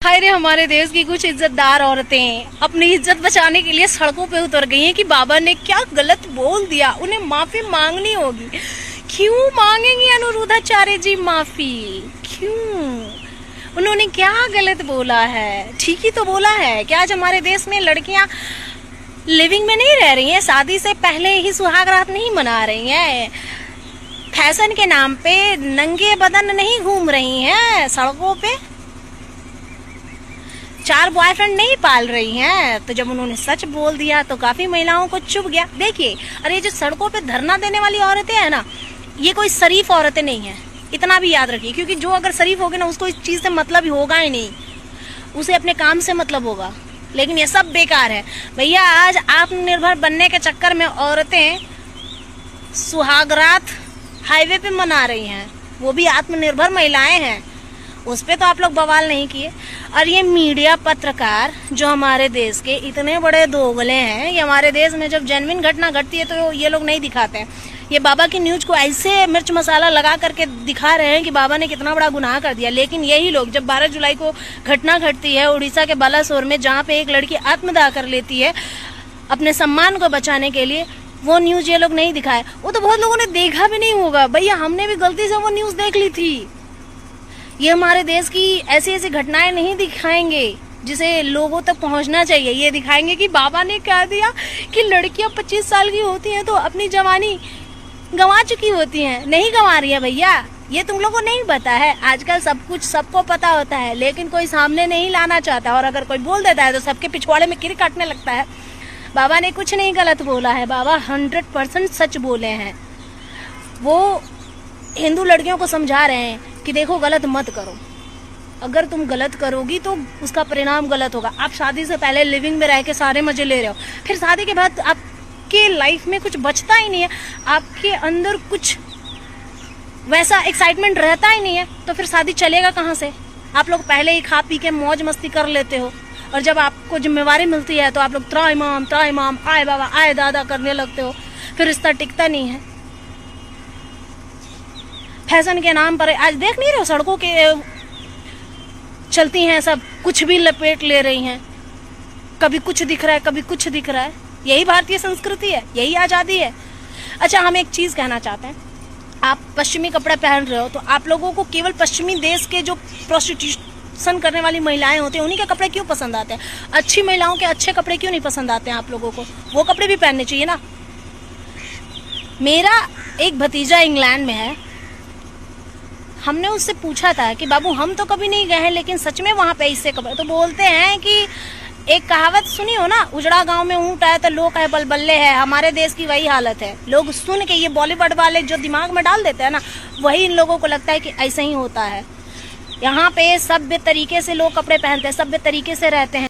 हाय रे, हमारे देश की कुछ इज्जतदार औरतें अपनी इज्जत बचाने के लिए सड़कों पे उतर गई हैं कि बाबा ने क्या गलत बोल दिया, उन्हें माफी मांगनी होगी। क्यों मांगेंगी अनुरुद्धाचार्य जी माफी? क्यों? उन्होंने क्या गलत बोला है? ठीक ही तो बोला है कि आज हमारे देश में लड़कियां लिविंग में नहीं रह रही हैं, शादी से पहले ही सुहाग रात नहीं मना रही हैं, फैशन के नाम पे नंगे बदन नहीं घूम रही हैं सड़कों पे, 4 बॉयफ्रेंड नहीं पाल रही हैं। तो जब उन्होंने सच बोल दिया तो काफी महिलाओं को चुभ गया। देखिए, अरे जो सड़कों पे धरना देने वाली औरतें हैं ना, ये कोई शरीफ औरतें नहीं है, इतना भी याद रखिए। क्योंकि जो अगर शरीफ होगी ना, उसको इस चीज से मतलब ही होगा ही नहीं, उसे अपने काम से मतलब होगा। लेकिन ये सब बेकार है भैया। आज आत्मनिर्भर बनने के चक्कर में औरतें सुहागरात हाईवे पे मना रही हैं, वो भी आत्मनिर्भर महिलाएं हैं, उस पे तो आप लोग बवाल नहीं किए। और ये मीडिया पत्रकार जो हमारे देश के इतने बड़े दोगले हैं, ये हमारे देश में जब जेन्युइन घटना घटती है तो ये लोग नहीं दिखाते हैं। ये बाबा की न्यूज को ऐसे मिर्च मसाला लगा करके दिखा रहे हैं कि बाबा ने कितना बड़ा गुनाह कर दिया। लेकिन यही लोग जब 12 जुलाई को घटना घटती है उड़ीसा के बालासोर में, जहाँ पे एक लड़की आत्मदाह कर लेती है अपने सम्मान को बचाने के लिए, वो न्यूज ये लोग नहीं दिखाए। वो तो बहुत लोगों ने देखा भी नहीं होगा भैया, हमने भी गलती से वो न्यूज देख ली थी। ये हमारे देश की ऐसी ऐसी घटनाएं नहीं दिखाएंगे जिसे लोगों तक पहुंचना चाहिए। ये दिखाएंगे कि बाबा ने कह दिया कि लड़कियां 25 साल की होती हैं तो अपनी जवानी गंवा चुकी होती हैं। नहीं गंवा रही है भैया, ये तुम लोगों को नहीं पता है। आजकल सब कुछ सबको पता होता है, लेकिन कोई सामने नहीं लाना चाहता, और अगर कोई बोल देता है तो सबके पिछवाड़े में किर काटने लगता है। बाबा ने कुछ नहीं गलत बोला है, बाबा 100% सच बोले हैं। वो हिंदू लड़कियों को समझा रहे हैं कि देखो, गलत मत करो, अगर तुम गलत करोगी तो उसका परिणाम गलत होगा। आप शादी से पहले लिविंग में रह के सारे मजे ले रहे हो, फिर शादी के बाद आपके लाइफ में कुछ बचता ही नहीं है, आपके अंदर कुछ वैसा एक्साइटमेंट रहता ही नहीं है, तो फिर शादी चलेगा कहाँ से? आप लोग पहले ही खा पी के मौज मस्ती कर लेते हो, और जब आपको जिम्मेवारी मिलती है तो आप लोग त्राइमाम आए बाबा आए दादा करने लगते हो, फिर रिश्ता टिकता नहीं है। फैशन के नाम पर आज देख नहीं रहे हो, सड़कों के चलती हैं सब, कुछ भी लपेट ले रही हैं, कभी कुछ दिख रहा है कभी कुछ दिख रहा है। यही भारतीय संस्कृति है, यही आज़ादी है। अच्छा, हम एक चीज़ कहना चाहते हैं, आप पश्चिमी कपड़े पहन रहे हो तो आप लोगों को केवल पश्चिमी देश के जो प्रोस्टिट्यूशन करने वाली महिलाएं होती हैं उन्हीं के कपड़े क्यों पसंद आते हैं? अच्छी महिलाओं के अच्छे कपड़े क्यों नहीं पसंद आते हैं आप लोगों को? वो कपड़े भी पहनने चाहिए ना। मेरा एक भतीजा इंग्लैंड में है, हमने उससे पूछा था कि बाबू हम तो कभी नहीं गए हैं, लेकिन सच में वहाँ पे इससे कपड़े, तो बोलते हैं कि एक कहावत सुनी हो ना, उजड़ा गांव में ऊंट आए तो लोग है बलबल्ले है। हमारे देश की वही हालत है। लोग सुन के ये बॉलीवुड वाले जो दिमाग में डाल देते हैं ना, वही इन लोगों को लगता है कि ऐसे ही होता है। यहाँ पे सभ्य तरीके से लोग कपड़े पहनते हैं, सभ्य तरीके से रहते हैं।